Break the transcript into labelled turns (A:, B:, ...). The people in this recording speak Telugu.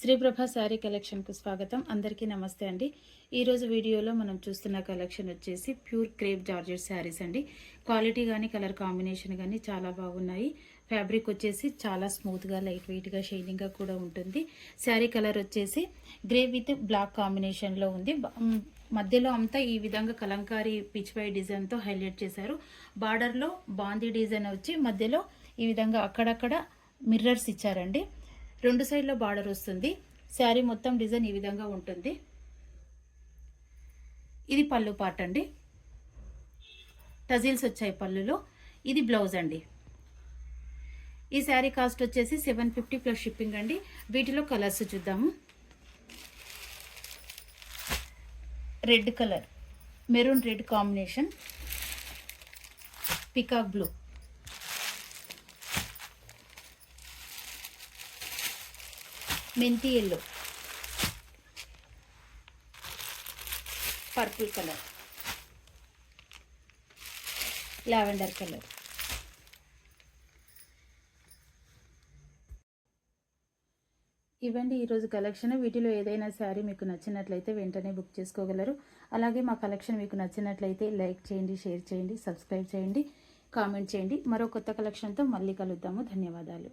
A: శ్రీప్రభ శారీ కలెక్షన్కు స్వాగతం. అందరికీ నమస్తే అండి. ఈరోజు వీడియోలో మనం చూస్తున్న కలెక్షన్ వచ్చేసి ప్యూర్ క్రేప్ జార్జెట్ శారీస్ అండి. క్వాలిటీ కానీ కలర్ కాంబినేషన్ కానీ చాలా బాగున్నాయి. ఫ్యాబ్రిక్ వచ్చేసి చాలా స్మూత్గా లైట్ వెయిట్గా షైనింగ్గా కూడా ఉంటుంది. శారీ కలర్ వచ్చేసి గ్రే విత్ బ్లాక్ కాంబినేషన్లో ఉంది. మధ్యలో అంతా ఈ విధంగా కలంకారీ పిచ్పై డిజైన్తో హైలైట్ చేశారు. బార్డర్లో బాందీ డిజైన్ వచ్చి మధ్యలో ఈ విధంగా అక్కడక్కడ మిర్రర్స్ ఇచ్చారండి. రెండు సైడ్లో బార్డర్ వస్తుంది. శారీ మొత్తం డిజైన్ ఈ విధంగా ఉంటుంది. ఇది పళ్ళు పార్ట్ అండి. టజిల్స్ వచ్చాయి పళ్ళులో. ఇది బ్లౌజ్ అండి. ఈ శారీ కాస్ట్ వచ్చేసి 750 ప్లస్ షిప్పింగ్ అండి. వీటిలో కలర్స్ చూద్దాము. Red colour, maroon red combination, peacock blue, మెంతి yellow, purple colour, lavender colour. ఇవ్వండి ఈరోజు కలెక్షన్. వీటిలో ఏదైనా శారీ మీకు నచ్చినట్లయితే వెంటనే బుక్ చేసుకోగలరు. అలాగే మా కలెక్షన్ మీకు నచ్చినట్లయితే లైక్ చేయండి, షేర్ చేయండి, సబ్స్క్రైబ్ చేయండి, కామెంట్ చేయండి. మరో కొత్త కలెక్షన్తో మళ్ళీ కలుద్దాము. ధన్యవాదాలు.